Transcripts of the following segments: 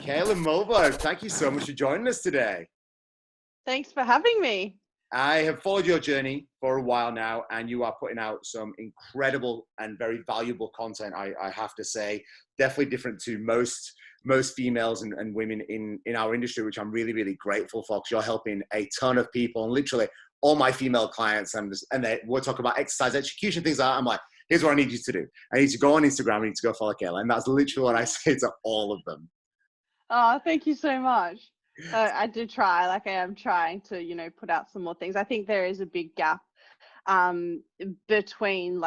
Kayla Mulvogue, thank you so much for joining us today. Thanks for having me. I have followed your journey for a while now, and you are putting out some incredible and very valuable content, I have to say. Definitely different to most females and women in our industry, which I'm really, really grateful for, because you're helping a ton of people, and literally all my female clients, we'll talk about exercise, execution, things like that. I'm like, here's what I need you to do. I need to go on Instagram, I need to go follow Kayla. And that's literally what I say to all of them. Oh, thank you so much. I do try, I am trying to, put out some more things. I think there is a big gap between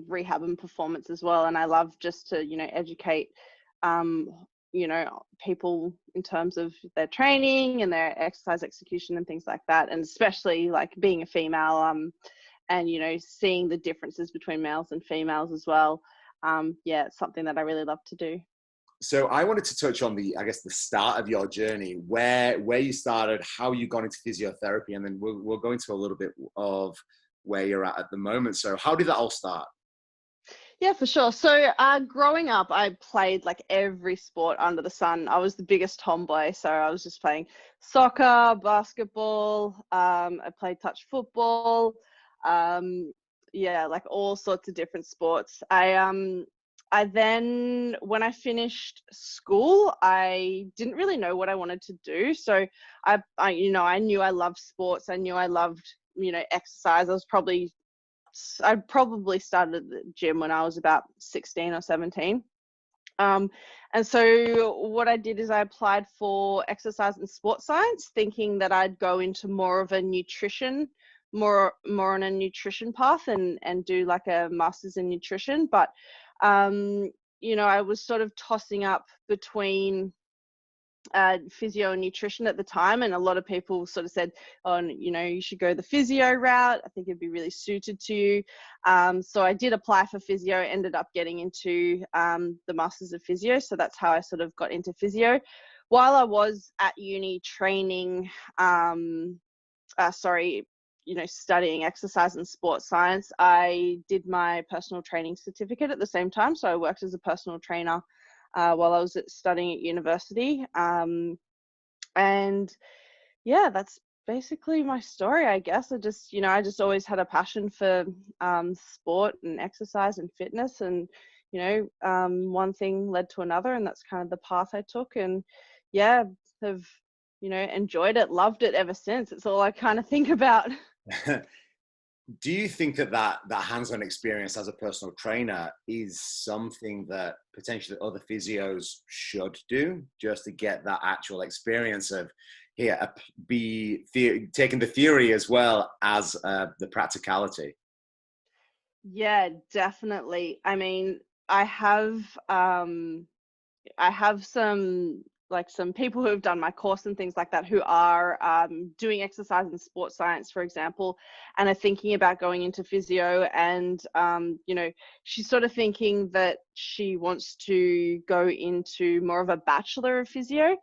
rehab and performance as well. And I love just to, educate, people in terms of their training and their exercise execution and things like that. And especially being a female and, seeing the differences between males and females as well. It's something that I really love to do. So I wanted to touch on the start of your journey, where you started, how you got into physiotherapy, and then we'll go into a little bit of where you're at the moment. So how did that all start? Yeah, for sure. So growing up, I played every sport under the sun. I was the biggest tomboy. So I was just playing soccer, basketball. I played touch football. All sorts of different sports. I then, when I finished school, I didn't really know what I wanted to do. So I knew I loved sports. I knew I loved, exercise. I probably started at the gym when I was about 16 or 17. And so what I did is I applied for exercise and sports science, thinking that I'd go into more of a nutrition, more on a nutrition path and do a master's in nutrition. But I was sort of tossing up between physio and nutrition at the time, and a lot of people sort of said, oh, you should go the physio route. I think it'd be really suited to you. So I did apply for physio, ended up getting into the masters of physio. So that's how I sort of got into physio. While I was at uni training, studying exercise and sports science, I did my personal training certificate at the same time. So I worked as a personal trainer while I was studying at university. That's basically my story, I guess. I just always had a passion for sport and exercise and fitness, and one thing led to another, and that's kind of the path I took. And have enjoyed it, loved it ever since. It's all I kind of think about. Do you think that hands-on experience as a personal trainer is something that potentially other physios should do, just to get that actual experience of taking the theory as well as the practicality? Yeah, definitely. I mean, I have some people who have done my course and things like that who are doing exercise and sports science, for example, and are thinking about going into physio. And she's sort of thinking that she wants to go into more of a bachelor of physio.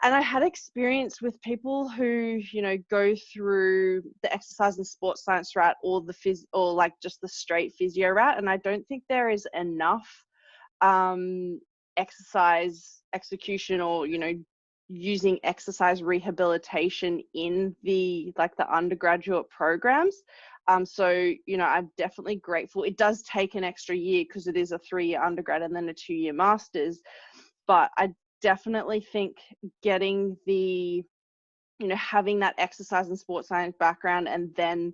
And I had experience with people who go through the exercise and sports science route, or just the straight physio route, and I don't think there is enough exercise execution or using exercise rehabilitation in the undergraduate programs. So I'm definitely grateful. It does take an extra year because it is a 3-year undergrad and then a 2-year master's, but I definitely think getting the having that exercise and sports science background, and then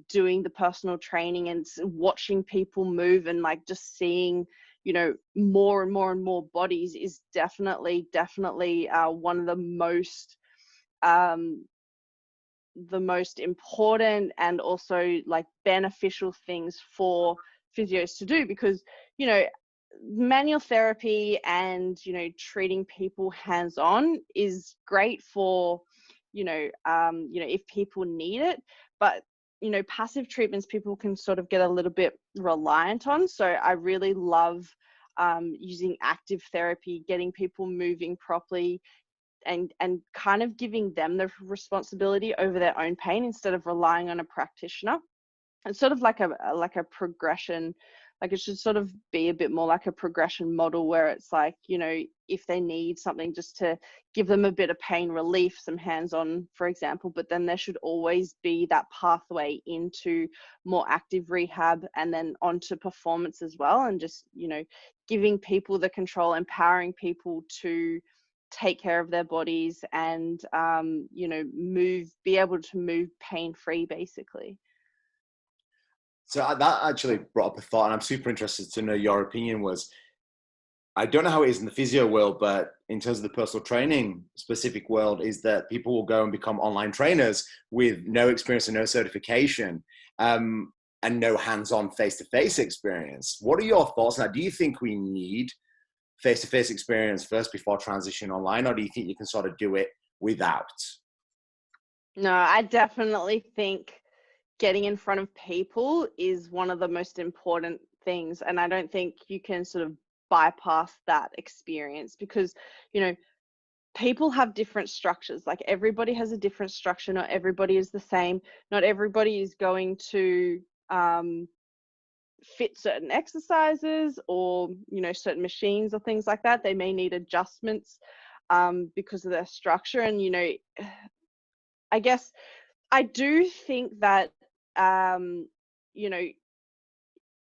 doing the personal training and watching people move, and just seeing more and more and more bodies is definitely one of the most important and also beneficial things for physios to do, because manual therapy and treating people hands-on is great for if people need it, but passive treatments people can sort of get a little bit reliant on. So I really love using active therapy, getting people moving properly, and kind of giving them the responsibility over their own pain instead of relying on a practitioner. It's sort of like a progression Like it should sort of be a bit more like a progression model where it's like, if they need something just to give them a bit of pain relief, some hands-on, for example, but then there should always be that pathway into more active rehab and then onto performance as well. And just, giving people the control, empowering people to take care of their bodies and, be able to move pain-free, basically. So that actually brought up a thought, and I'm super interested to know your opinion. I don't know how it is in the physio world, but in terms of the personal training specific world, is that people will go and become online trainers with no experience and no certification, and no hands-on face-to-face experience. What are your thoughts on that? Do you think we need face-to-face experience first before transition online, or do you think you can sort of do it without? No, I definitely think getting in front of people is one of the most important things. And I don't think you can sort of bypass that experience because, people have different structures. Like everybody has a different structure. Not everybody is the same. Not everybody is going to fit certain exercises or, certain machines or things like that. They may need adjustments because of their structure. And, I guess I do think that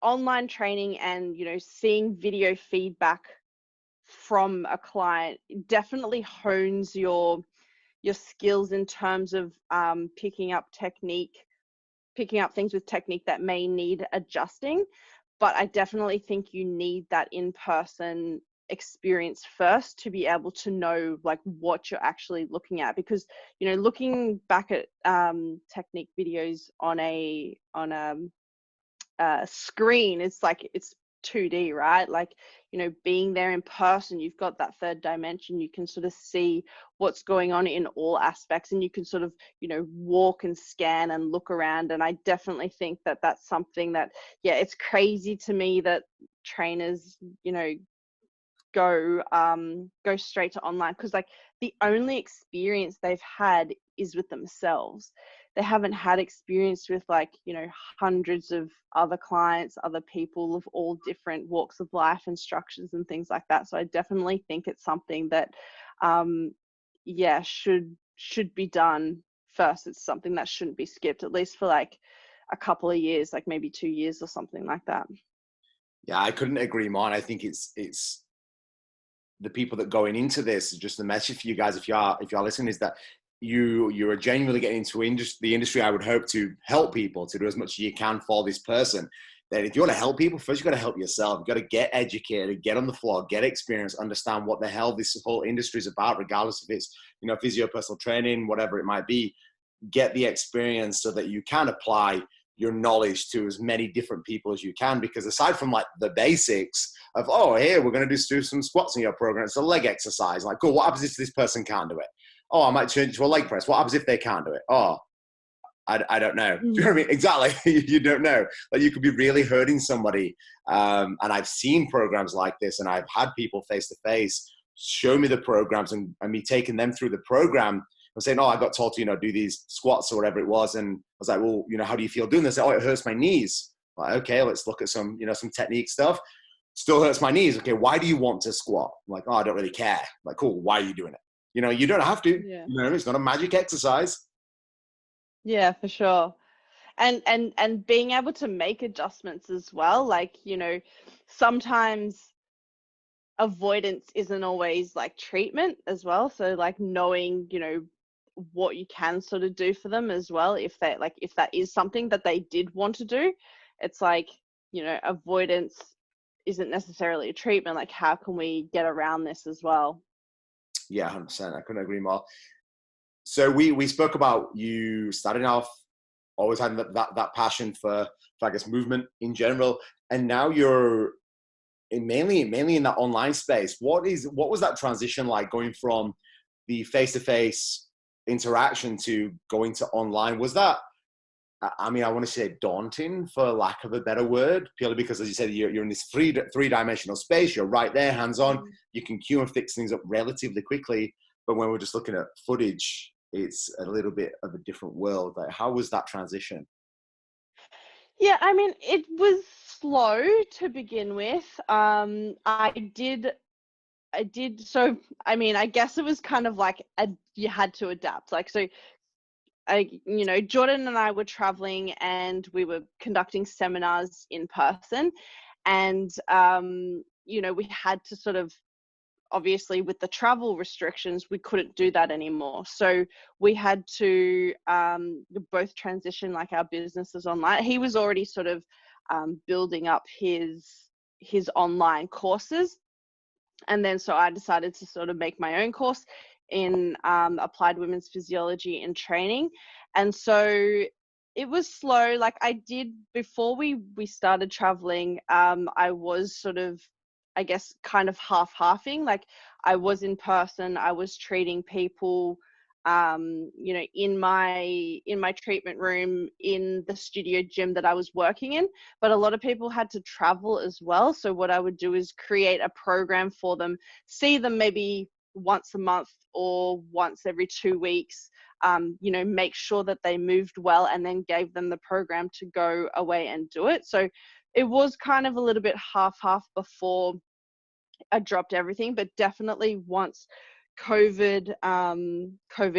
online training and, seeing video feedback from a client definitely hones your skills in terms of picking up things with technique that may need adjusting. But I definitely think you need that in-person experience first to be able to know like what you're actually looking at, because looking back at technique videos on a screen, it's like it's 2D, right? Like being there in person, you've got that third dimension. You can sort of see what's going on in all aspects, and you can sort of walk and scan and look around. And I definitely think that that's something that, yeah, it's crazy to me that trainers go straight to online, because like the only experience they've had is with themselves. They haven't had experience with like hundreds of other clients, other people of all different walks of life and structures and things like that. So I definitely think it's something that should be done first. It's something that shouldn't be skipped, at least for like a couple of years, like maybe 2 years or something like that. Yeah, I couldn't agree more. And I think it's the people that going into this, just the message for you guys, if you're listening, is that you are genuinely getting into the industry. I would hope to help people, to do as much as you can for this person. That if you want to help people, first you've got to help yourself. You've got to get educated, get on the floor, get experience, understand what the hell this whole industry is about, regardless if it's physio, personal training, whatever it might be. Get the experience so that you can apply your knowledge to as many different people as you can, because aside from like the basics of, oh, here, we're going to do some squats in your program, it's a leg exercise. Like, cool, what happens if this person can't do it? Oh, I might change it to a leg press. What happens if they can't do it? Oh, I don't know. Do you know what I mean? Exactly. You don't know. Like you could be really hurting somebody. And I've seen programs like this, and I've had people face to face show me the programs and me taking them through the program. I'm saying, oh, I got told to, do these squats or whatever it was. And I was like, well, how do you feel doing this? Oh, it hurts my knees. Like, okay, let's look at some technique stuff. Still hurts my knees. Okay, why do you want to squat? I'm like, oh, I don't really care. I'm like, cool, why are you doing it? You don't have to. Yeah. It's not a magic exercise. Yeah, for sure. And being able to make adjustments as well. Like, sometimes avoidance isn't always like treatment as well. So like knowing, what you can sort of do for them as well, if that is something that they did want to do. It's like, avoidance isn't necessarily a treatment. Like, how can we get around this as well? Yeah, 100%. I couldn't agree more. So we spoke about you starting off, always having that passion for I guess movement in general, and now you're mainly in that online space. What was that transition like, going from the face-to-face interaction to going to online? Was that, I want to say, daunting, for lack of a better word, purely because, as you said, you're in this three-dimensional space. You're right there, hands-on. You can cue and fix things up relatively quickly. But when we're just looking at footage, it's a little bit of a different world. Like, how was that transition? Yeah, I mean, it was slow to begin with. I did. So, I mean, I guess it was kind of like you had to adapt. Like, so Jordan and I were traveling and we were conducting seminars in person, and we had to sort of, obviously with the travel restrictions, we couldn't do that anymore. So we had to both transition like our businesses online. He was already sort of building up his online courses, and then so I decided to sort of make my own course in applied women's physiology and training. And so it was slow. Like I did before we started traveling, I was sort of, I guess, kind of half-halfing. Like I was in person, I was treating people, in my treatment room, in the studio gym that I was working in. But a lot of people had to travel as well. So what I would do is create a program for them, see them maybe once a month or once every 2 weeks, make sure that they moved well, and then gave them the program to go away and do it. So it was kind of a little bit half before I dropped everything, but definitely once COVID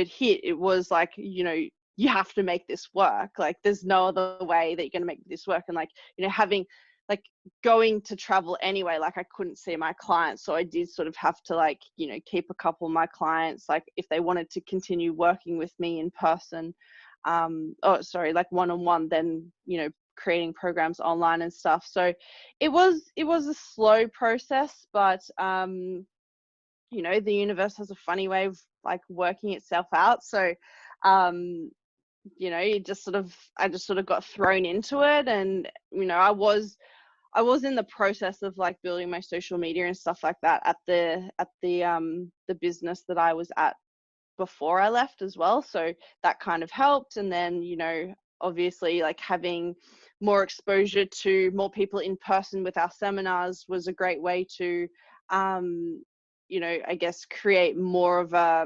hit, it was like, you have to make this work. Like there's no other way that you're going to make this work. And like, having like going to travel anyway, like I couldn't see my clients. So I did sort of have to like, keep a couple of my clients, like if they wanted to continue working with me in person, like one-on-one, then, creating programs online and stuff. So it was a slow process, but the universe has a funny way of like working itself out. So I just sort of got thrown into it, and I was in the process of like building my social media and stuff like that at the business that I was at before I left as well. So that kind of helped. And then, obviously like having more exposure to more people in person with our seminars was a great way to, I guess create more of a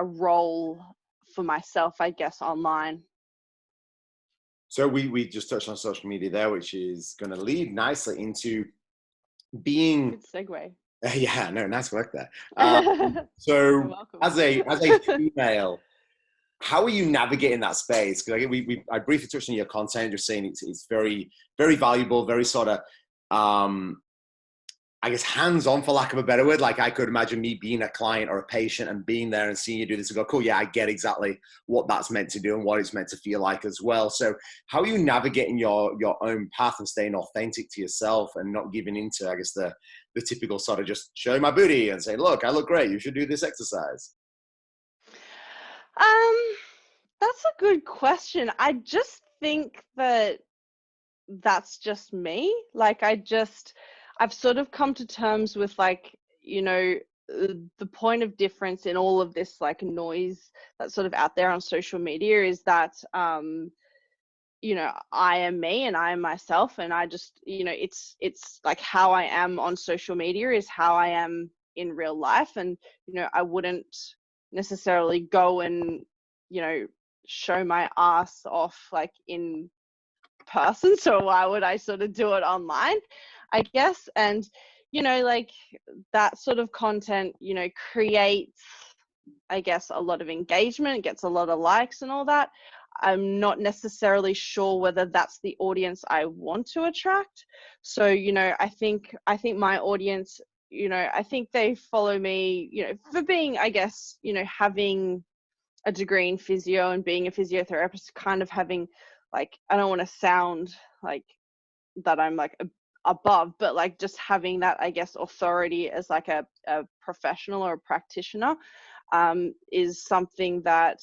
role for myself, I guess, online. So we just touched on social media there, which is going to lead nicely into being. Good segue. Yeah, no, nice work there. You're So welcome. as a female, how are you navigating that space? Because I briefly touched on your content. You're saying it's very, very valuable, very sort of I guess hands-on, for lack of a better word. Like I could imagine me being a client or a patient and being there and seeing you do this and go, cool, yeah, I get exactly what that's meant to do and what it's meant to feel like as well. So how are you navigating your own path and staying authentic to yourself and not giving into, I guess, the typical sort of just showing my booty and saying, look, I look great, you should do this exercise? That's a good question. I just think that that's just me. Like I've sort of come to terms with like, the point of difference in all of this like noise that's sort of out there on social media is that, I am me and I am myself, and I just, it's like how I am on social media is how I am in real life. And, I wouldn't necessarily go and, show my ass off like in person. So why would I sort of do it online, I guess? And, like that sort of content, creates, I guess, a lot of engagement, gets a lot of likes and all that. I'm not necessarily sure whether that's the audience I want to attract. So, I think my audience, I think they follow me, for being, I guess, having a degree in physio and being a physiotherapist, kind of having like, I don't want to sound like that I'm like above, but like just having that, I guess, authority as like a professional or a practitioner, is something that,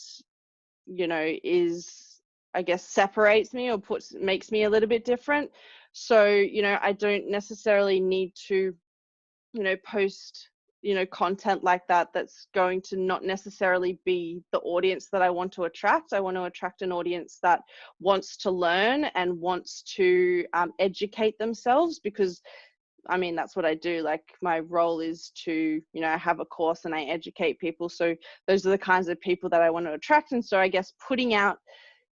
is, I guess, separates me or makes me a little bit different. So, I don't necessarily need to, post, content like that that's going to not necessarily be the audience that I want to attract. I want to attract an audience that wants to learn and wants to educate themselves, because I mean, that's what I do. Like my role is to, I have a course and I educate people. So those are the kinds of people that I want to attract. And so I guess putting out,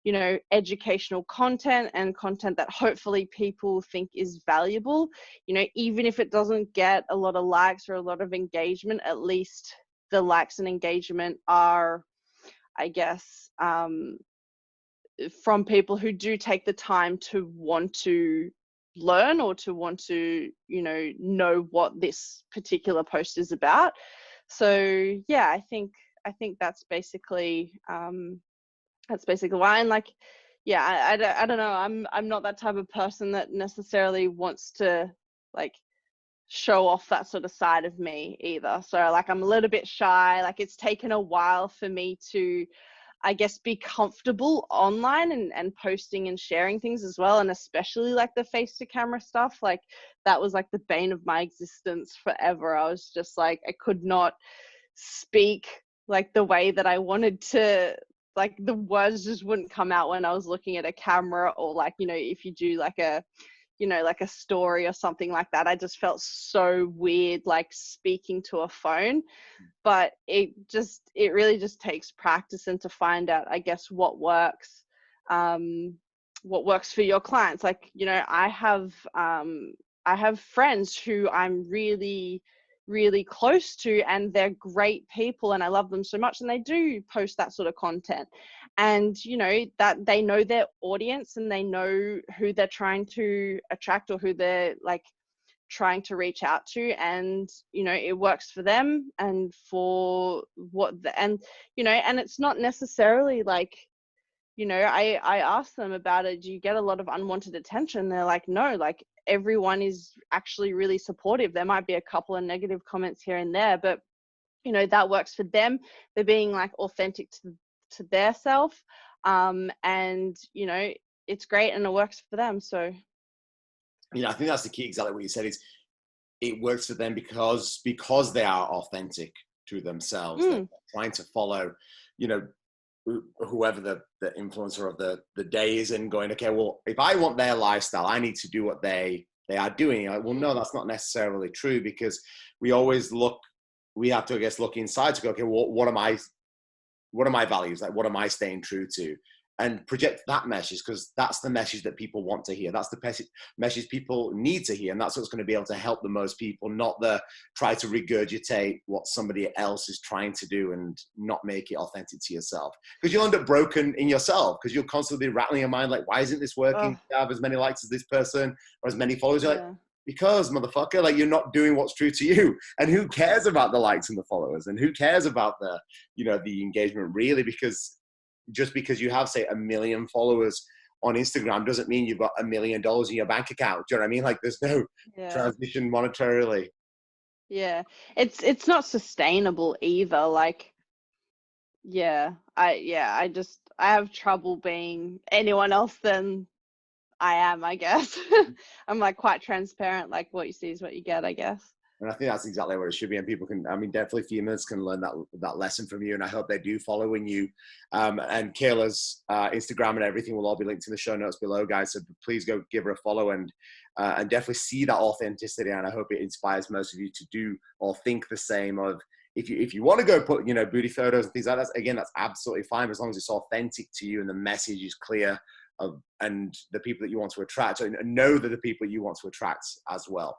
you know, educational content and content that hopefully people think is valuable. You know, even if it doesn't get a lot of likes or a lot of engagement, at least the likes and engagement are, I guess, from people who do take the time to want to learn or to want to, you know what this particular post is about. So yeah, I think that's basically why. And like, yeah, I don't know, I'm not that type of person that necessarily wants to like show off that sort of side of me either. So like, I'm a little bit shy. Like, it's taken a while for me to, I guess, be comfortable online and posting and sharing things as well. And especially like the face to camera stuff, like that was like the bane of my existence forever. I was just like, I could not speak like the way that I wanted to. Like, the words just wouldn't come out when I was looking at a camera, or like, you know, if you do like a, you know, like a story or something like that, I just felt so weird like speaking to a phone. But it really just takes practice, and to find out, I guess, what works for your clients. Like, you know, I have friends who I'm really close to, and they're great people and I love them so much, and they do post that sort of content, and you know that they know their audience and they know who they're trying to attract or who they're like trying to reach out to, and you know it works for them and for and you know, and it's not necessarily like, you know, I asked them about it, do you get a lot of unwanted attention? They're like, no, like everyone is actually really supportive. There might be a couple of negative comments here and there, but you know, that works for them. They're being like authentic to their self, and you know, it's great and it works for them. So You know, I think that's the key. Exactly what you said is it works for them because they are authentic to themselves. They're trying to follow, you know, whoever the influencer of the day is, and going, okay, well, if I want their lifestyle, I need to do what they are doing. Like, well, no, that's not necessarily true, because we have to, I guess, look inside to go, okay, well, what are my values? Like, what am I staying true to? And project that message, because that's the message that people want to hear. That's the message people need to hear. And that's what's going to be able to help the most people, not try to regurgitate what somebody else is trying to do and not make it authentic to yourself. Because you'll end up broken in yourself, because you'll constantly be rattling your mind, like, why isn't this working? I have as many likes as this person or as many followers. You're like, because, motherfucker, like, you're not doing what's true to you. And who cares about the likes and the followers? And who cares about the, you know, the engagement, really? Because just because you have, say, 1 million followers on Instagram doesn't mean you've got $1 million in your bank account. Do you know what I mean? Like, there's no transition monetarily. Yeah, it's not sustainable either. Like, I have trouble being anyone else than I am, I guess. I'm like quite transparent. Like, what you see is what you get, I guess. And I think that's exactly what it should be. And people can, I mean, definitely females can learn that lesson from you. And I hope they do following you. And Kayla's Instagram and everything will all be linked in the show notes below, guys. So please go give her a follow and definitely see that authenticity. And I hope it inspires most of you to do or think the same. Of if you want to go put, you know, booty photos and things like that, again, that's absolutely fine, as long as it's authentic to you and the message is clear and the people that you want to attract, and know that the people you want to attract as well.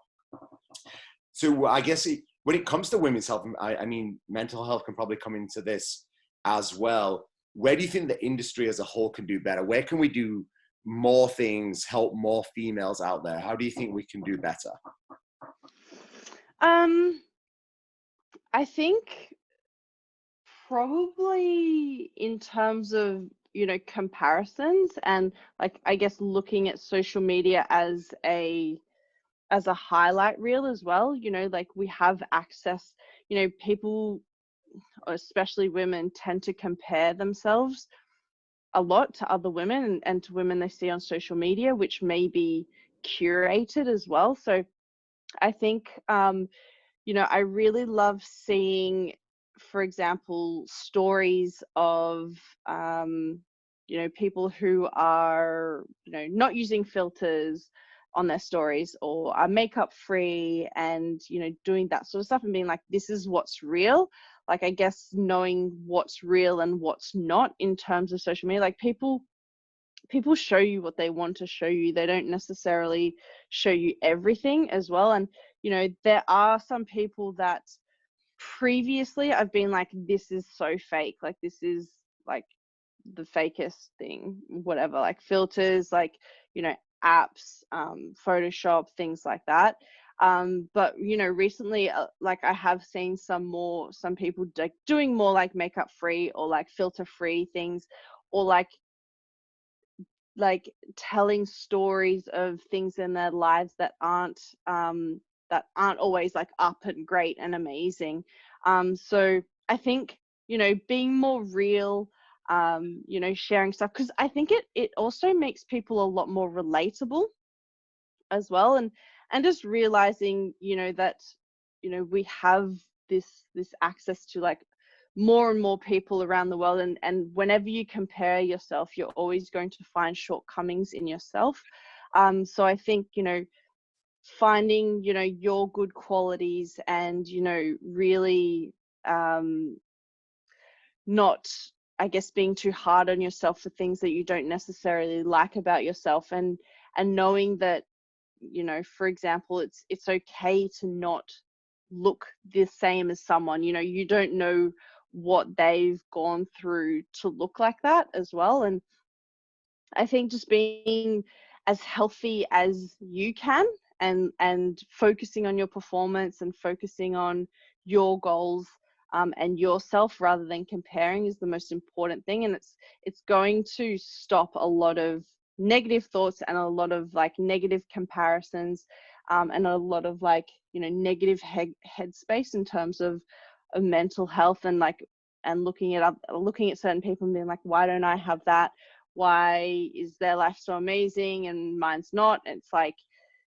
So I guess when it comes to women's health, I mean, mental health can probably come into this as well. Where do you think the industry as a whole can do better? Where can we do more things, help more females out there? How do you think we can do better? I think probably in terms of, you know, comparisons and like, I guess, looking at social media as a highlight reel as well. You know, like, we have access, you know, people, especially women, tend to compare themselves a lot to other women and to women they see on social media, which may be curated as well. So I think, you know, I really love seeing, for example, stories of, you know, people who are, you know, not using filters on their stories or are makeup free, and, you know, doing that sort of stuff and being like, this is what's real. Like, I guess knowing what's real and what's not in terms of social media. Like, people people show you what they want to show you. They don't necessarily show you everything as well. And, you know, there are some people that previously I've been like, this is so fake. Like, this is like the fakest thing, whatever, like filters, like, you know, apps, Photoshop, things like that. But, you know, recently, like I have seen some people like doing more like makeup free or like filter free things, or like telling stories of things in their lives that aren't always like up and great and amazing. So I think, you know, being more real, you know, sharing stuff, because I think it also makes people a lot more relatable as well. And just realizing, you know, that, you know, we have this access to like more and more people around the world, and whenever you compare yourself, you're always going to find shortcomings in yourself. So I think, you know, finding, you know, your good qualities, and, you know, really not, I guess, being too hard on yourself for things that you don't necessarily like about yourself, and knowing that, you know, for example, it's okay to not look the same as someone. You know, you don't know what they've gone through to look like that as well. And I think just being as healthy as you can, and focusing on your performance and focusing on your goals, and yourself, rather than comparing, is the most important thing. And it's going to stop a lot of negative thoughts and a lot of like negative comparisons, and a lot of like, you know, negative headspace in terms of mental health, and like, and looking at certain people and being like, why don't I have that? Why is their life so amazing and mine's not? It's like,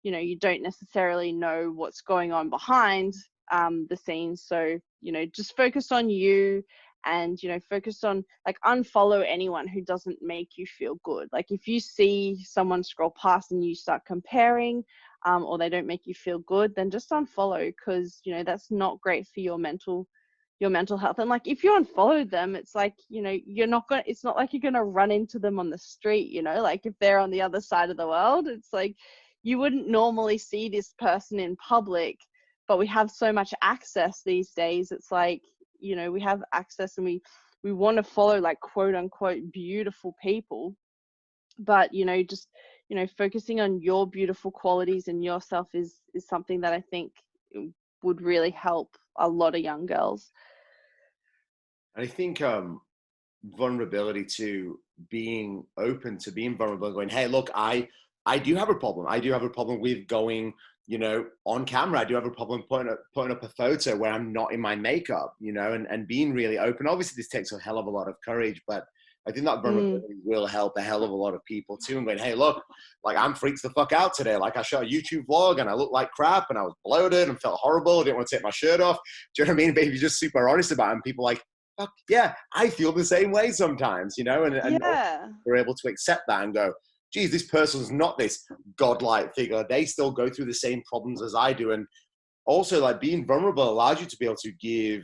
you know, you don't necessarily know what's going on behind the scenes. So, you know, just focus on you, and, you know, focus on like, unfollow anyone who doesn't make you feel good. Like, if you see someone scroll past and you start comparing, or they don't make you feel good, then just unfollow, because, you know, that's not great for your mental health. And like, if you unfollow them, it's like, you know, it's not like you're gonna run into them on the street, you know, like if they're on the other side of the world, it's like you wouldn't normally see this person in public. But we have so much access these days. It's like, you know, we have access, and we want to follow like quote unquote beautiful people. But, you know, just, you know, focusing on your beautiful qualities and yourself is something that I think would really help a lot of young girls. And I think vulnerability to being open to being vulnerable and going, hey, look, I do have a problem. I do have a problem with going, you know, on camera. I do have a problem putting up a photo where I'm not in my makeup, you know, and being really open. Obviously, this takes a hell of a lot of courage, but I think that vulnerability will help a hell of a lot of people too. And going, hey, look, like I'm freaked the fuck out today. Like I shot a YouTube vlog and I looked like crap and I was bloated and felt horrible. I didn't want to take my shirt off. Do you know what I mean? But if you're just super honest about it, and people like, fuck yeah, I feel the same way sometimes, you know, and Yeah. we're able to accept that and go, geez, this person's not this godlike figure. They still go through the same problems as I do. And also, like, being vulnerable allows you to be able to give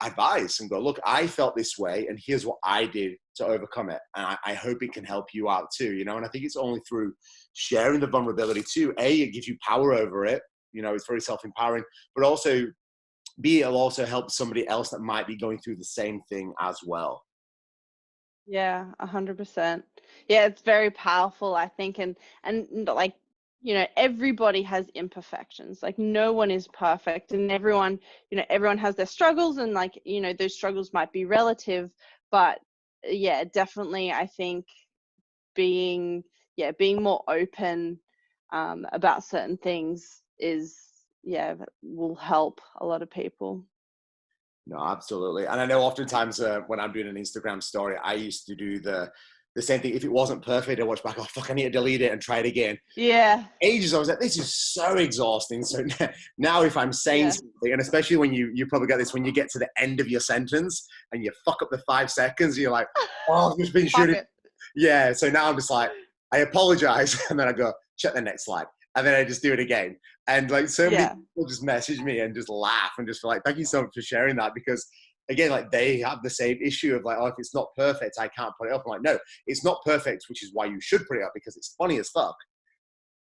advice and go, look, I felt this way and here's what I did to overcome it. And I hope it can help you out too, you know. And I think it's only through sharing the vulnerability too, it gives you power over it, you know, it's very self-empowering, but also it'll also help somebody else that might be going through the same thing as well. Yeah, 100%. Yeah, it's very powerful, I think. And like, you know, everybody has imperfections. Like, no one is perfect, and everyone, you know, everyone has their struggles, and like, you know, those struggles might be relative. But yeah, definitely, I think being being more open about certain things will help a lot of people. No, absolutely. And I know oftentimes when I'm doing an Instagram story, I used to do the same thing. If it wasn't perfect, I watch back, oh, fuck, I need to delete it and try it again. Yeah. Ages, I was like, this is so exhausting. So now if I'm saying Yeah. something, and especially when you probably get this, when you get to the end of your sentence and you fuck up the 5 seconds, you're like, oh, I've just been Fuck shooting. it. Yeah. So now I'm just like, I apologize. And then I go, check the next slide. And then I just do it again. And like so many Yeah. people just message me and just laugh and just feel like, thank you so much for sharing that, because again, like they have the same issue of like, oh, if it's not perfect, I can't put it up. I'm like, no, it's not perfect, which is why you should put it up, because it's funny as fuck.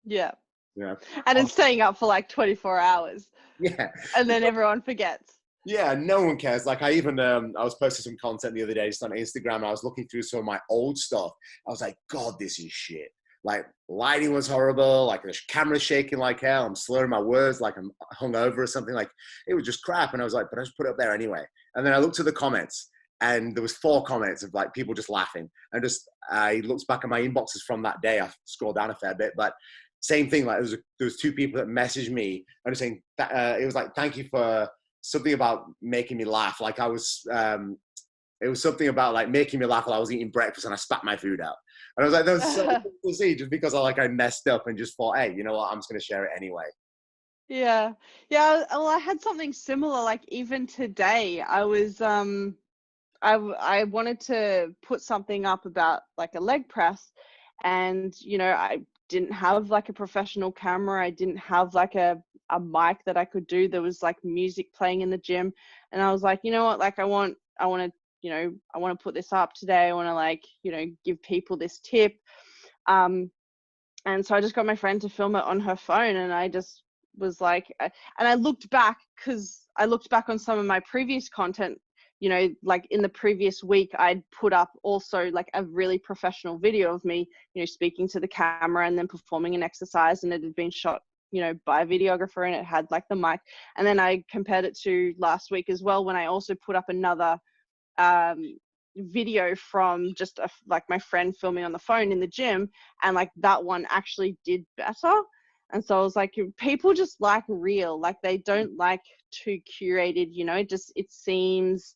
Yeah. Yeah. And it's staying up for like 24 hours. Yeah. And then everyone forgets. Yeah, no one cares. Like I even, I was posting some content the other day just on Instagram. And I was looking through some of my old stuff. I was like, God, this is shit. Like lighting was horrible. Like the camera's shaking like hell. I'm slurring my words like I'm hungover or something. Like it was just crap. And I was like, but I just put it up there anyway. And then I looked at the comments, and there was 4 comments of like people just laughing. And just I looked back at my inboxes from that day. I scrolled down a fair bit, but same thing. Like there was 2 people that messaged me and just saying that, it was like, thank you for something about making me laugh. Like I was, it was something about like making me laugh while I was eating breakfast and I spat my food out. And I was like, that was so cool to see, just because I messed up and just thought, hey, you know what, I'm just going to share it anyway. Yeah. Yeah. Well, I had something similar. Like even today, I was, I wanted to put something up about like a leg press, and, you know, I didn't have like a professional camera. I didn't have like a mic that I could do. There was like music playing in the gym. And I was like, you know what, like I want to, you know, I want to put this up today. I want to like, you know, give people this tip. And so I just got my friend to film it on her phone, and I just was like, and I looked back, because I looked back on some of my previous content, you know, like in the previous week, I'd put up also like a really professional video of me, you know, speaking to the camera and then performing an exercise, and it had been shot, you know, by a videographer, and it had like the mic. And then I compared it to last week as well, when I also put up another video from just like my friend filming on the phone in the gym, and like that one actually did better. And so I was like, people just like real, like they don't like too curated, you know, just it seems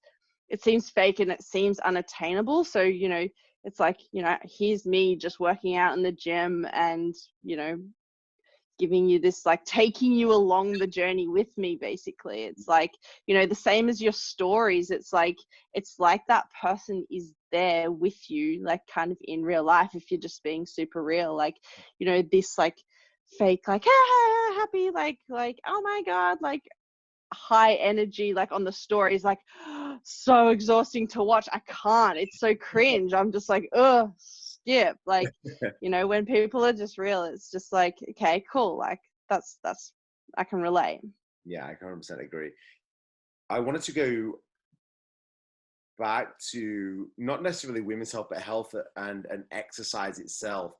fake and it seems unattainable. So, you know, it's like, you know, here's me just working out in the gym and, you know, giving you this, like taking you along the journey with me, basically. It's like, you know, the same as your stories. It's like that person is there with you, like kind of in real life, if you're just being super real. Like, you know, this like fake, like happy, like oh my God, like high energy, like on the stories, like so exhausting to watch. I can't, it's so cringe. I'm just like, skip. Like, you know, when people are just real, it's just like, okay, cool, like that's I can relate. Yeah, I 100% agree. I wanted to go back to not necessarily women's health, but health and exercise itself.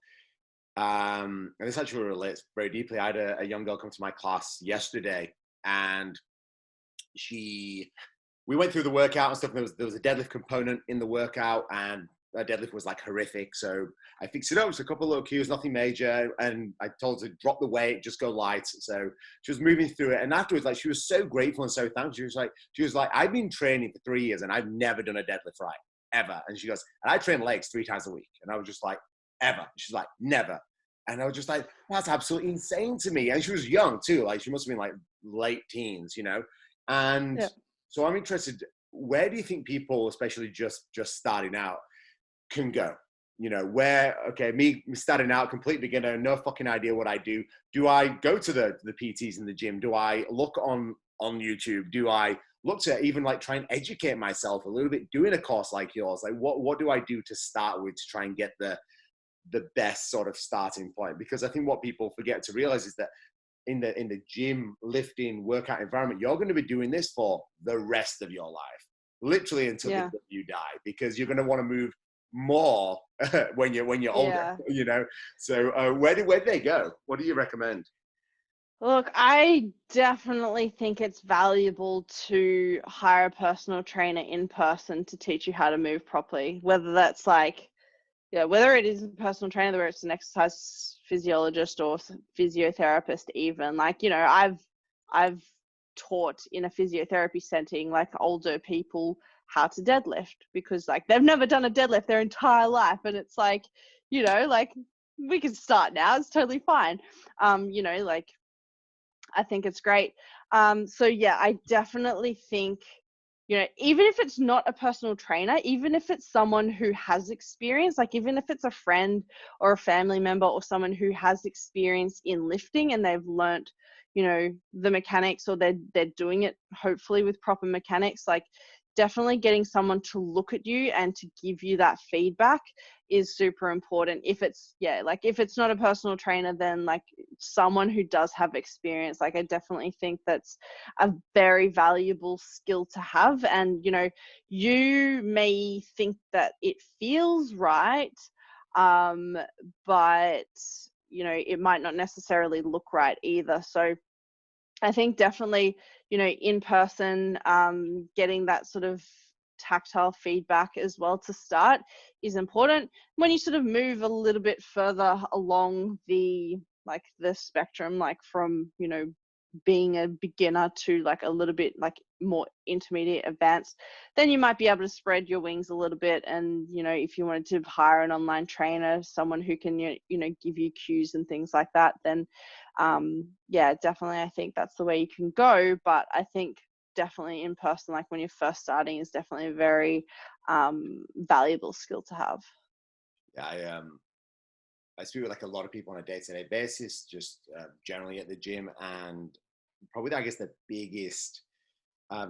And this actually relates very deeply. I had a young girl come to my class yesterday, and we went through the workout and stuff, and there was a deadlift component in the workout, and that deadlift was like horrific. So I fixed it up. It's a couple of little cues, nothing major. And I told her to drop the weight, just go light. So she was moving through it. And afterwards, like, she was so grateful and so thankful. She was like, I've been training for 3 years and I've never done a deadlift right, ever. And she goes, and I train legs 3 times a week. And I was just like, ever? She's like, never. And I was just like, that's absolutely insane to me. And she was young too. Like, she must have been like late teens, you know? And yeah. So I'm interested, where do you think people, especially just starting out, can go? You know, where, okay, me starting out, complete beginner, no fucking idea what I do. Do I go to the PTs in the gym? Do I look on YouTube? Do I look to even like try and educate myself a little bit, doing a course like yours? Like what do I do to start with to try and get the best sort of starting point? Because I think what people forget to realize is that in the gym, lifting, workout environment, you're going to be doing this for the rest of your life, literally until the day you die, because you're going to want to move more when you're older, you know. So where do they go? What do you recommend? Look, I definitely think it's valuable to hire a personal trainer in person to teach you how to move properly, whether that's like, whether it is a personal trainer, whether it's an exercise physiologist or physiotherapist even. Like, you know, I've taught in a physiotherapy setting, like older people, how to deadlift, because like they've never done a deadlift their entire life. And it's like, you know, like we can start now, it's totally fine. You know, like I think it's great. So yeah, I definitely think, you know, even if it's not a personal trainer, even if it's someone who has experience, like even if it's a friend or a family member or someone who has experience in lifting and they've learnt, you know, the mechanics, or they're doing it hopefully with proper mechanics, like, definitely getting someone to look at you and to give you that feedback is super important. If it's, like if it's not a personal trainer, then like someone who does have experience, like I definitely think that's a very valuable skill to have. And, you may think that it feels right, but, it might not necessarily look right either. So I think definitely, in person, getting that sort of tactile feedback as well to start is important. When you sort of move a little bit further along the spectrum, like from, being a beginner to like a little bit like more intermediate advanced, then you might be able to spread your wings a little bit. And, if you wanted to hire an online trainer, someone who can, give you cues and things like that, then definitely I think that's the way you can go. But I think definitely in person, like when you're first starting, is definitely a very valuable skill to have. Yeah, I speak with like a lot of people on a day-to-day basis, just generally at the gym, and probably I guess the biggest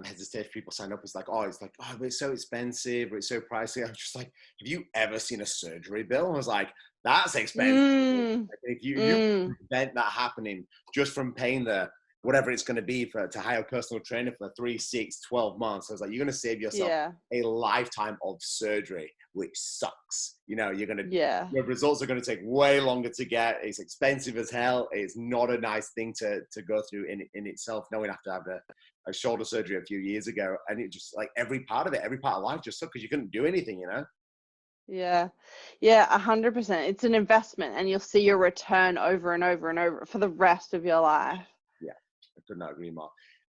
hesitation people sign up is like, but it's so expensive, or it's so pricey. I'm just like, have you ever seen a surgery bill? I was like, that's expensive. If you prevent that happening just from paying the whatever it's going to be to hire a personal trainer for 3, 6, 12 months. I was like, you're going to save yourself a lifetime of surgery, which sucks. Your results are going to take way longer to get. It's expensive as hell. It's not a nice thing to go through in itself, knowing after I had a shoulder surgery a few years ago. And it just like every part of life just sucked because you couldn't do anything, Yeah, 100%. It's an investment, and you'll see your return over and over and over for the rest of your life. Yeah, I could not agree more.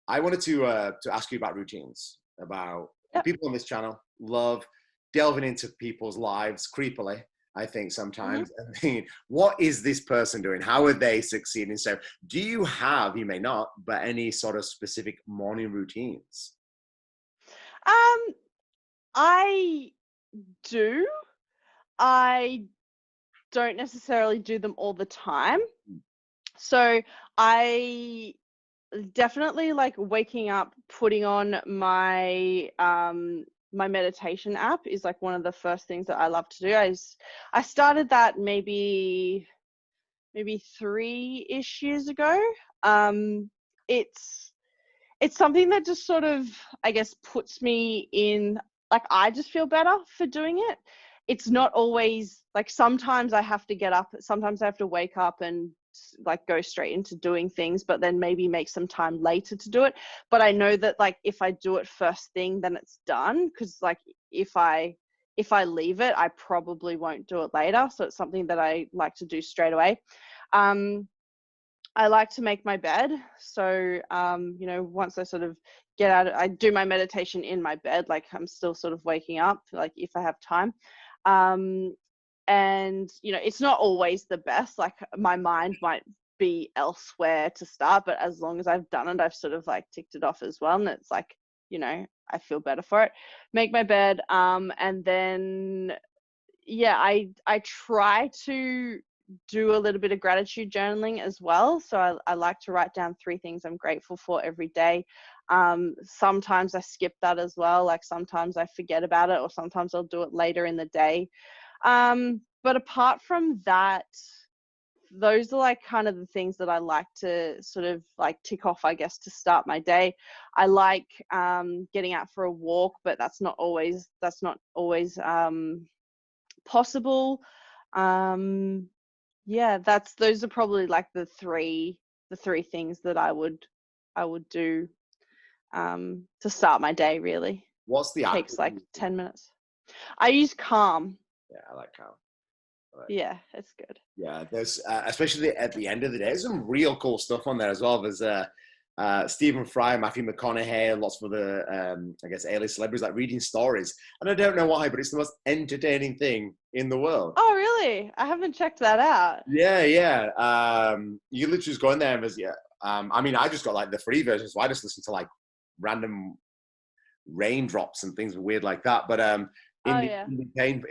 I wanted to ask you about routines. About people on this channel love delving into people's lives creepily, I think sometimes. I mean, what is this person doing? How are they succeeding? So do you have, you may not, but any sort of specific morning routines? I do. I don't necessarily do them all the time. So I definitely like waking up, putting on my my meditation app is like one of the first things that I love to do. I started that maybe 3-ish years ago. It's something that just sort of, I guess, puts me in, like, I just feel better for doing it. It's not always like, sometimes I have to get up, sometimes I have to wake up and like go straight into doing things, but then maybe make some time later to do it. But I know that like if I do it first thing, then it's done, because like if I leave it, I probably won't do it later. So it's something that I like to do straight away. I like to make my bed. So, once I sort of get out, I do my meditation in my bed, like I'm still sort of waking up, like if I have time. And, it's not always the best, like my mind might be elsewhere to start, but as long as I've done it, I've sort of like ticked it off as well. And it's like, I feel better for it. Make my bed. And then, I try to do a little bit of gratitude journaling as well. So I like to write down 3 things I'm grateful for every day. Sometimes I skip that as well. Like sometimes I forget about it, or sometimes I'll do it later in the day. But apart from that, those are like kind of the things that I like to sort of like tick off, I guess, to start my day. I like getting out for a walk, but that's not always possible. Those are probably like the three things that I would do to start my day, really. What's the app? Takes like 10 minutes. I use Calm. Yeah, I like Calm. Yeah, it's good. Yeah, there's especially at the end of the day, there's some real cool stuff on there as well. There's Stephen Fry, Matthew McConaughey, lots of other, I guess, A-list celebrities like reading stories. And I don't know why, but it's the most entertaining thing in the world. Oh, really? I haven't checked that out. Yeah. You literally just go in there and there's, I mean, I just got like the free version, so I just listen to like random raindrops and things weird like that. But in the paid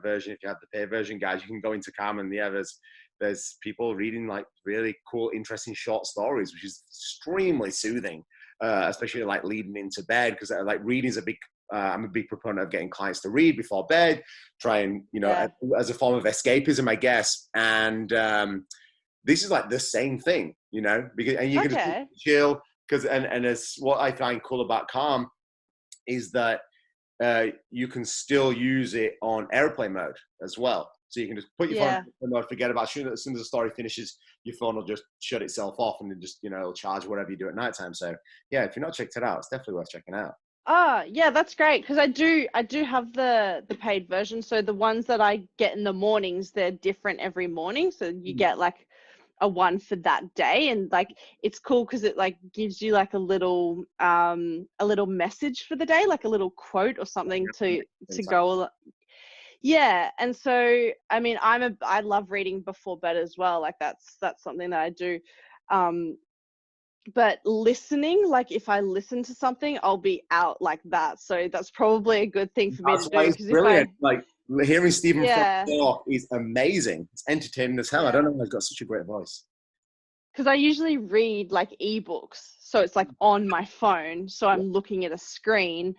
version, if you have the paid version, guys, you can go into Calm, and there's people reading like really cool, interesting short stories, which is extremely soothing especially like leading into bed, because like reading is a big, I'm a big proponent of getting clients to read before bed, try and, you know, as a form of escapism, I guess. And this is like the same thing, you know, because, and you can chill, because, and it's what I find cool about Calm is that you can still use it on airplane mode as well. So you can just put your phone in airplane mode, forget about it. As soon as the story finishes, your phone will just shut itself off, and then just, you know, it'll charge whatever you do at nighttime. So yeah, if you're not checked it out, it's definitely worth checking out. Oh, yeah, that's great, because I do have the paid version. So the ones that I get in the mornings, they're different every morning. So you get like a one for that day, and like it's cool because it like gives you like a little message for the day, like a little quote or something to go. Yeah. And so I mean, I love reading before bed as well. Like that's something that I do. But listening, like if I listen to something, I'll be out like that. So that's probably a good thing for me to do. Because brilliant. Like hearing Stephen Fry talk is amazing. It's entertaining as hell. I don't know why he's got such a great voice. Because I usually read like ebooks, so it's like on my phone, so I'm looking at a screen.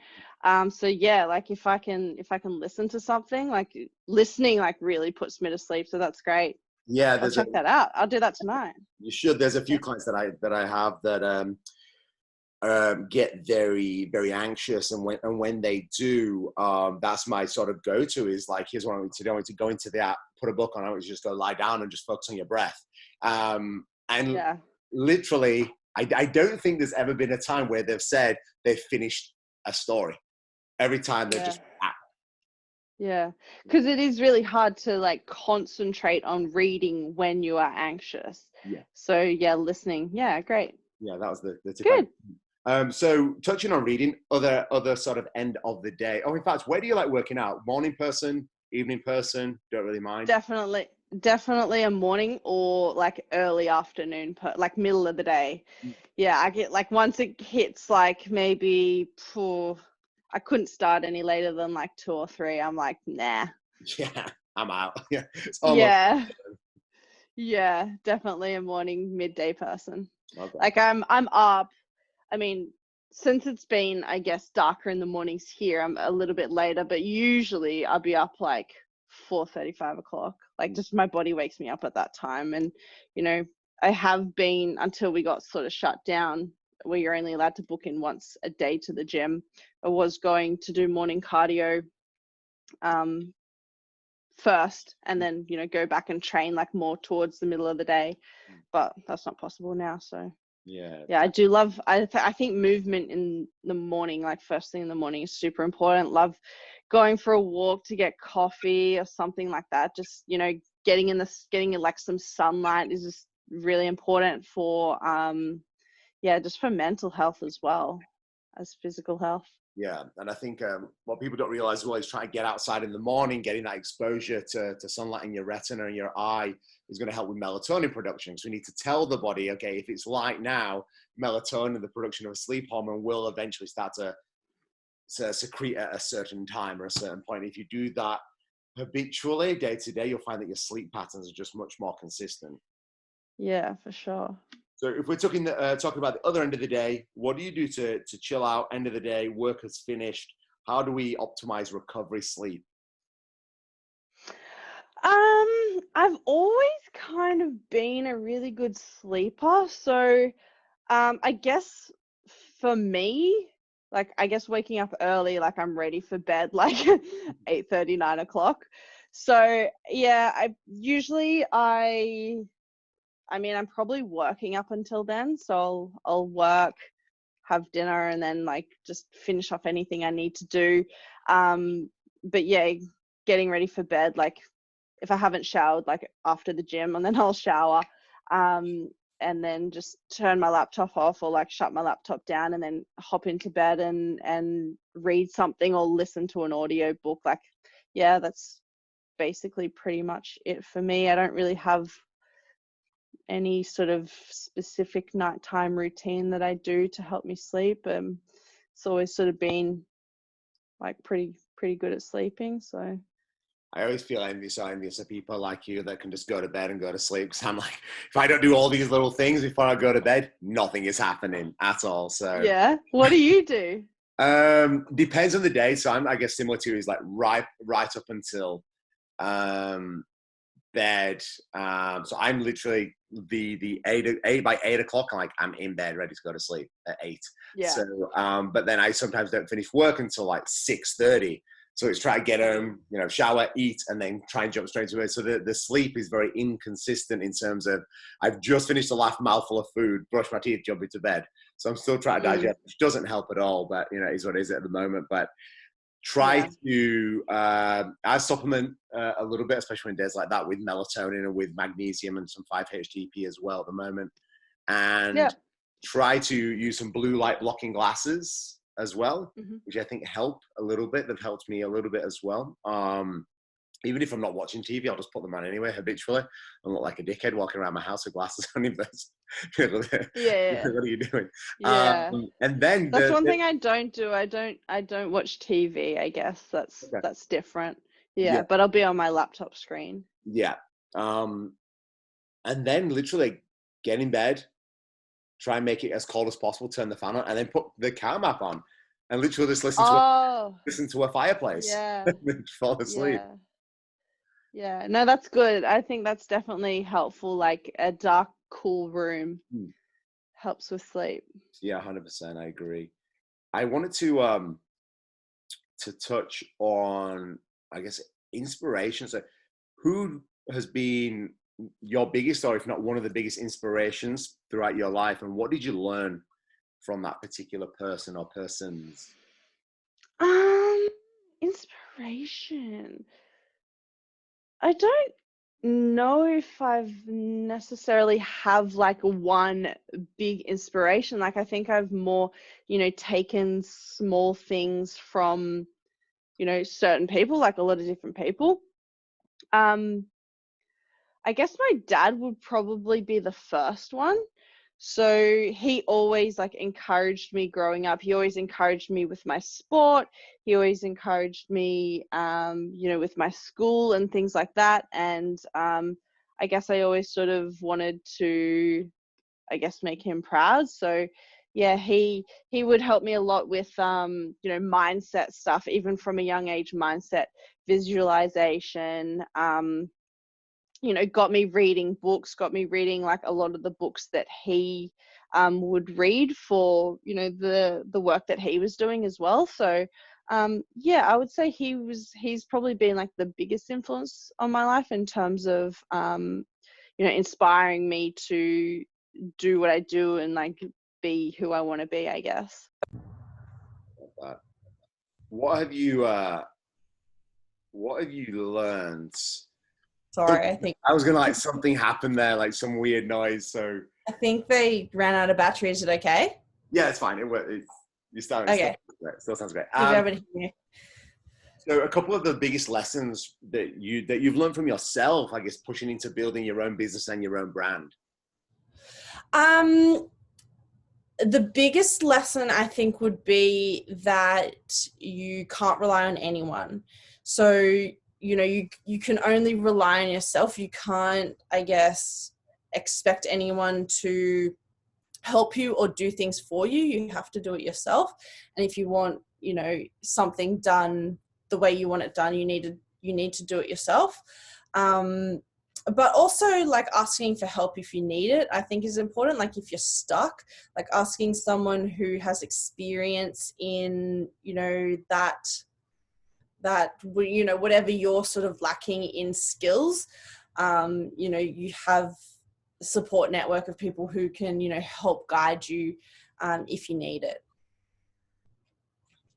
So yeah, like if I can listen to something, like listening like really puts me to sleep. So that's great. Yeah, I'll check that out. I'll do that tonight. You should. There's a few clients that I have that get very, very anxious, and when they do, that's my sort of go-to is like, here's what I want you to do. I want you to go into the app, put a book on. I want you to just go lie down and just focus on your breath. And literally, I don't think there's ever been a time where they've said they've finished a story. Every time they're just Yeah, because it is really hard to like concentrate on reading when you are anxious. Yeah. So yeah, listening. Yeah, great. Yeah, that was the tip. Good. So touching on reading, other sort of end of the day. Oh, in fact, where do you like working out? Morning person, evening person? Don't really mind. Definitely a morning or like early afternoon, like middle of the day. Yeah, I get like once it hits like maybe I couldn't start any later than like 2 or 3. I'm like, nah. Yeah, I'm out. Yeah. Yeah, definitely a morning, midday person. Okay. Like I'm up. I mean, since it's been, I guess, darker in the mornings here, I'm a little bit later, but usually I'll be up like 4:30, 5 o'clock. Like just my body wakes me up at that time. And, you know, I have been, until we got sort of shut down, where you're only allowed to book in once a day to the gym. I was going to do morning cardio first, and then, you know, go back and train like more towards the middle of the day, but that's not possible now. So yeah, I do love, I think movement in the morning, like first thing in the morning, is super important. Love going for a walk to get coffee or something like that. Just, you know, getting like some sunlight is just really important for just for mental health as well as physical health. Yeah, and I think what people don't realize as well is trying to get outside in the morning, getting that exposure to sunlight in your retina and your eye is going to help with melatonin production. So we need to tell the body, okay, if it's light now, melatonin, the production of a sleep hormone, will eventually start to secrete at a certain time or a certain point. If you do that habitually, day to day, you'll find that your sleep patterns are just much more consistent. Yeah, for sure. So if we're talking about the other end of the day, what do you do to chill out, end of the day, work has finished? How do we optimize recovery sleep? I've always kind of been a really good sleeper. So I guess for me, like, I guess waking up early, like I'm ready for bed, like 8:30, 9 o'clock. So yeah, I mean, I'm probably working up until then. So I'll work, have dinner, and then like just finish off anything I need to do. But yeah, getting ready for bed, like if I haven't showered, like after the gym, and then I'll shower, and then just turn my laptop off, or like shut my laptop down, and then hop into bed and read something or listen to an audio book. Like, yeah, that's basically pretty much it for me. I don't really have any sort of specific nighttime routine that I do to help me sleep. It's always sort of been like pretty good at sleeping. So I always feel envious of people like you that can just go to bed and go to sleep. Because I'm like, if I don't do all these little things before I go to bed, nothing is happening at all. So Yeah. What do you do? depends on the day. So I guess similar to you is like right up until bed. So I'm literally the 8 by 8 o'clock. I'm in bed, ready to go to sleep at 8. Yeah. So, but then I sometimes don't finish work until like 6:30. So it's try to get home, shower, eat, and then try and jump straight to bed. So the sleep is very inconsistent in terms of I've just finished the last mouthful of food, brush my teeth, jump into bed. So I'm still trying to digest, which doesn't help at all, but is what it is at the moment. But try to I supplement a little bit, especially in days like that, with melatonin and with magnesium and some 5-HTP as well at the moment. And try to use some blue light blocking glasses as well, which I think help a little bit. They've helped me a little bit as well. Even if I'm not watching TV, I'll just put them on anyway, habitually. I look like a dickhead walking around my house with glasses on. What are you doing? Yeah. And then that's one thing I don't do. I don't watch TV. I guess that's different. Yeah, but I'll be on my laptop screen. Yeah. And then literally get in bed, try and make it as cold as possible, turn the fan on, and then put the car map on, and literally just listen to a fireplace. Yeah. And fall asleep. Yeah. No, that's good. I think that's definitely helpful. Like a dark, cool room helps with sleep. Yeah, 100%. I agree. I wanted to touch on, I guess, inspiration. So who has been your biggest, or if not one of the biggest inspirations throughout your life, and what did you learn from that particular person or persons? Inspiration. I don't know if I've necessarily have like one big inspiration. Like I think I've more, taken small things from, certain people, like a lot of different people. I guess my dad would probably be the first one. So he always like encouraged me growing up. He always encouraged me with my sport. He always encouraged me, with my school and things like that. And I guess I always sort of wanted to, make him proud. So yeah, he would help me a lot with, mindset stuff, even from a young age, mindset, visualization, got me reading books, got me reading like a lot of the books that he would read for, the work that he was doing as well. So I would say he's probably been like the biggest influence on my life in terms of, inspiring me to do what I do and like be who I want to be, I guess. What have you learned? Sorry, I think I was gonna something happened there, like some weird noise. So I think they ran out of battery. Is it okay? Yeah, it's fine. You started. Okay. Still sounds great. So a couple of the biggest lessons that you've learned from yourself, I guess, pushing into building your own business and your own brand. The biggest lesson I think would be that you can't rely on anyone. So you can only rely on yourself. You can't, I guess, expect anyone to help you or do things for you. You have to do it yourself. And if you want, something done the way you want it done, you need to do it yourself. But also like asking for help if you need it, I think is important. Like if you're stuck, like asking someone who has experience in, that whatever you're sort of lacking in skills, you have a support network of people who can, help guide you if you need it.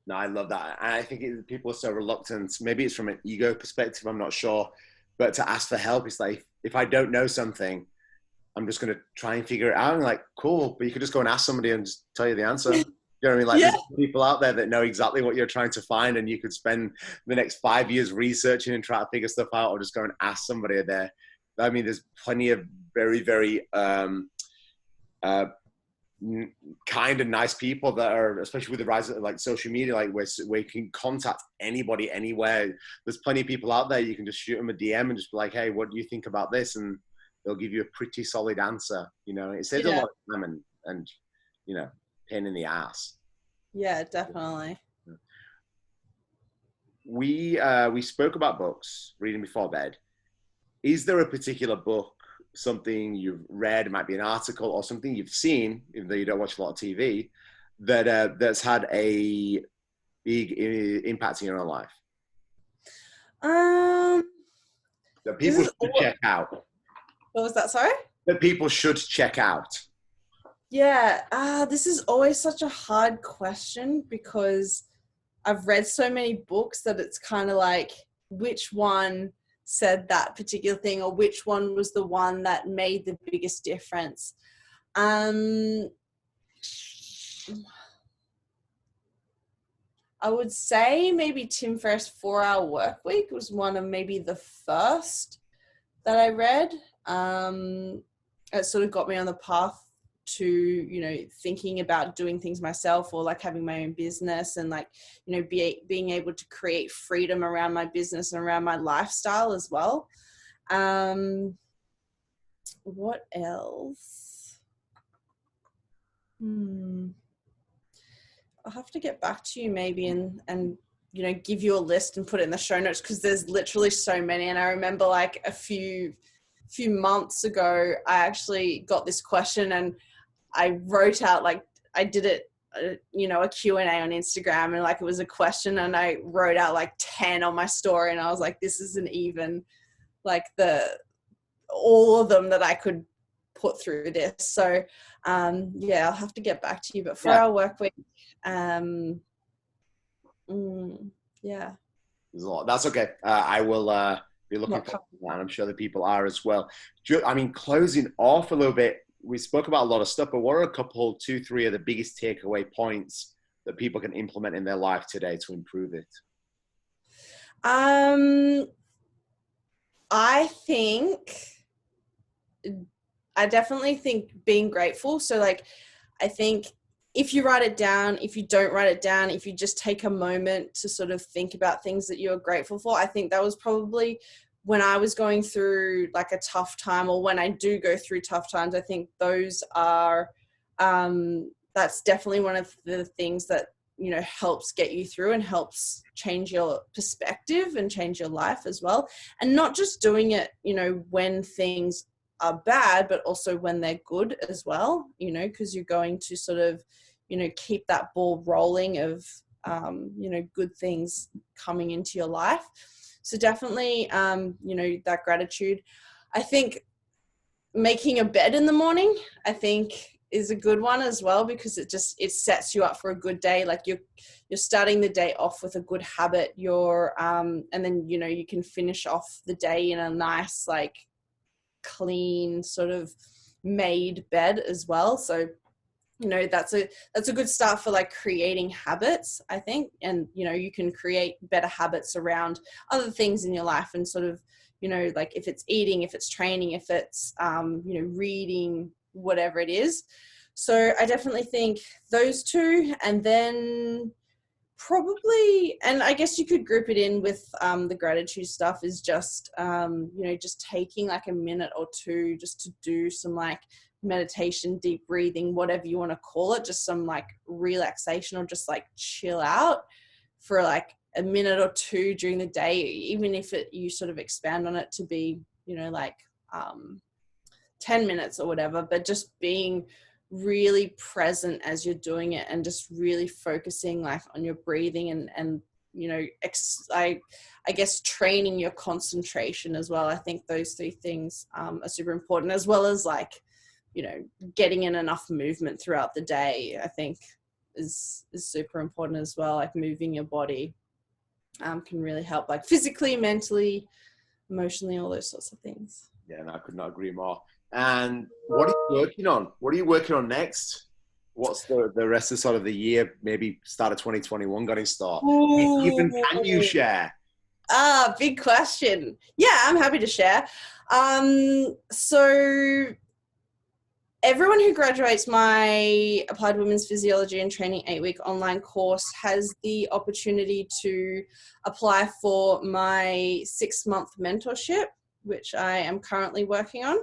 No, I love that. And I think people are so reluctant. Maybe it's from an ego perspective, I'm not sure. But to ask for help, it's like, if I don't know something, I'm just going to try and figure it out. And like, cool, but you could just go and ask somebody and just tell you the answer. You know what I mean? Like, there's people out there that know exactly what you're trying to find, and you could spend the next 5 years researching and try to figure stuff out, or just go and ask somebody there. I mean, there's plenty of very, very kind of nice people that are, especially with the rise of like social media, like where you can contact anybody anywhere. There's plenty of people out there. You can just shoot them a DM and just be like, hey, what do you think about this? And they'll give you a pretty solid answer. You know, it saves a lot of time and you know, pain in the ass. Yeah, definitely. We spoke about books, reading before bed. Is there a particular book, something you've read, it might be an article or something you've seen, even though you don't watch a lot of TV, that that's had a big impact in your own life? That people should check out. What was that? Sorry? That people should check out. Yeah, this is always such a hard question because I've read so many books that it's kind of like, which one said that particular thing, or which one was the one that made the biggest difference. I would say maybe Tim Ferriss' 4-Hour Work Week was one of maybe the first that I read. It sort of got me on the path to, you know, thinking about doing things myself, or like having my own business, and like, you know, being able to create freedom around my business and around my lifestyle as well. What else? I'll have to get back to you maybe and you know, give you a list and put it in the show notes, because there's literally so many. And I remember like a few months ago, I actually got this question and I wrote out, like, I did it, you know, a Q&A on Instagram, and like it was a question, and I wrote out like 10 on my story, and I was like, this isn't even like all of them that I could put through this. So yeah, I'll have to get back to you, but for our work week, yeah. There's a lot. That's okay. I will be looking for that, and I'm sure the people are as well. I mean, closing off a little bit, we spoke about a lot of stuff, but what are a couple, 2, 3 of the biggest takeaway points that people can implement in their life today to improve it? I definitely think being grateful. So like, I think if you write it down, if you don't write it down, if you just take a moment to sort of think about things that you're grateful for, I think that was probably when I was going through like a tough time, or when I do go through tough times. I think those are, that's definitely one of the things that, you know, helps get you through and helps change your perspective and change your life as well. And not just doing it, you know, when things are bad, but also when they're good as well, you know, because you're going to sort of, you know, keep that ball rolling of, you know, good things coming into your life. So definitely, you know, that gratitude. I think making a bed in the morning, I think, is a good one as well, because it sets you up for a good day. Like you're starting the day off with a good habit. And then, you know, you can finish off the day in a nice, like, clean sort of made bed as well. So, you know, that's a good start for like creating habits, I think. And, you know, you can create better habits around other things in your life, and sort of, you know, like if it's eating, if it's training, if it's, you know, reading, whatever it is. So I definitely think those two, and then probably, and I guess you could group it in with the gratitude stuff, is just, you know, just taking like a minute or two just to do some like meditation, deep breathing, whatever you want to call it, just some like relaxation, or just like chill out for like a minute or two during the day, even if you sort of expand on it to be, you know, like 10 minutes or whatever, but just being really present as you're doing it, and just really focusing like on your breathing, and you know, I guess training your concentration as well. I think those 3 things are super important, as well as like, you know, getting in enough movement throughout the day, I think is super important as well. Like moving your body can really help, like physically, mentally, emotionally, all those sorts of things. Yeah, and I could not agree more. And what are you working on? What are you working on next? What's the rest of sort of the year, maybe start of 2021 got in start? Even can you share? Big question. Yeah, I'm happy to share. So everyone who graduates my Applied Women's Physiology and Training 8-week online course has the opportunity to apply for my 6-month mentorship, which I am currently working on.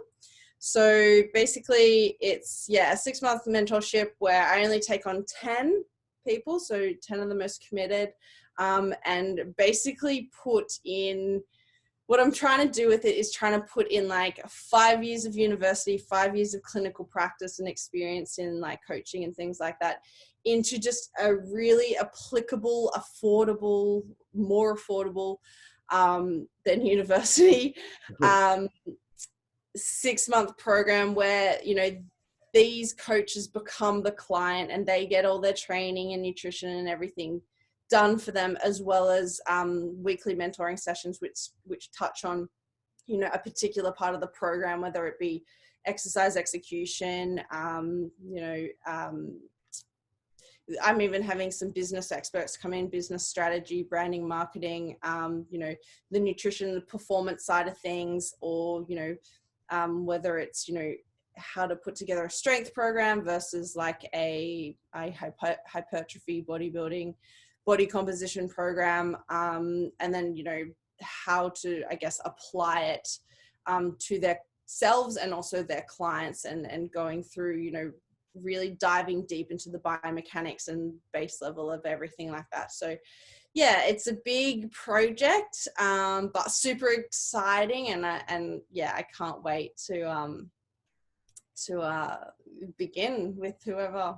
So basically it's, a 6-month mentorship where I only take on 10 people, so 10 of the most committed, and basically put in, what I'm trying to do with it is trying to put in like 5 years of university, 5 years of clinical practice and experience in like coaching and things like that into just a really applicable, affordable, more affordable than university 6-month program where, you know, these coaches become the client and they get all their training and nutrition and everything done for them, as well as weekly mentoring sessions which touch on, you know, a particular part of the program, whether it be exercise execution, I'm even having some business experts come in, business strategy, branding, marketing, you know, the nutrition, the performance side of things, or, you know, whether it's, you know, how to put together a strength program versus like a hypertrophy bodybuilding body composition program, and then, you know, how to, I guess, apply it to themselves and also their clients, and going through, you know, really diving deep into the biomechanics and base level of everything like that. So yeah, it's a big project, but super exciting, and I can't wait to begin with whoever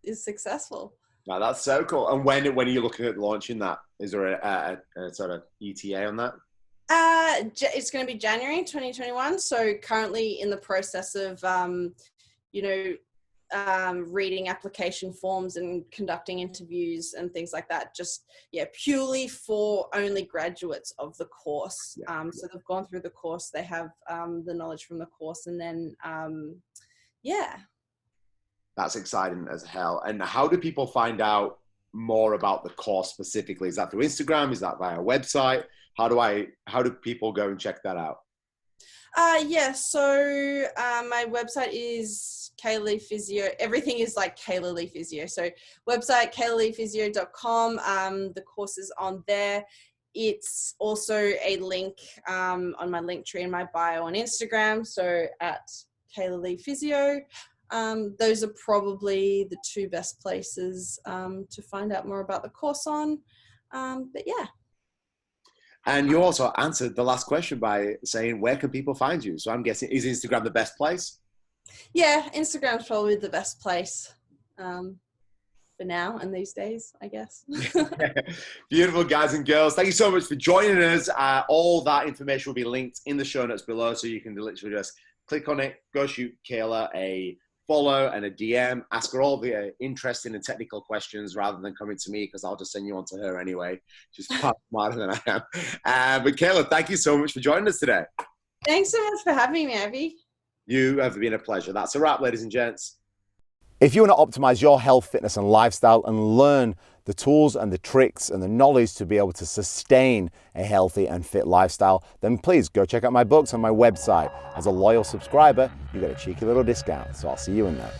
is successful. Wow, that's so cool. And when are you looking at launching that? Is there a sort of ETA on that? It's going to be January 2021. So currently in the process of, reading application forms and conducting interviews and things like that. Just, purely for only graduates of the course. So they've gone through the course, they have the knowledge from the course, and then, That's exciting as hell. And how do people find out more about the course specifically? Is that through Instagram? Is that via a website? How do people go and check that out? So my website is Kayla Lee Physio. Everything is like Kayla Lee Physio. So website, kaylaleephysio.com. The course is on there. It's also a link on my link tree in my bio on Instagram. So at Kayla Lee Physio. Those are probably the two best places to find out more about the course on. But yeah. And you also answered the last question by saying, where can people find you? So I'm guessing, is Instagram the best place? Yeah, Instagram's probably the best place for now and these days, I guess. Beautiful, guys and girls. Thank you so much for joining us. All that information will be linked in the show notes below, so you can literally just click on it, go shoot Kayla a follow and a DM, ask her all the interesting and technical questions rather than coming to me, because I'll just send you on to her anyway. She's far smarter than I am. But Kayla, thank you so much for joining us today. Thanks so much for having me, Abby. You have been a pleasure. That's a wrap, ladies and gents. If you want to optimize your health, fitness, and lifestyle and learn the tools and the tricks and the knowledge to be able to sustain a healthy and fit lifestyle, then please go check out my books on my website. As a loyal subscriber, you get a cheeky little discount. So I'll see you in there.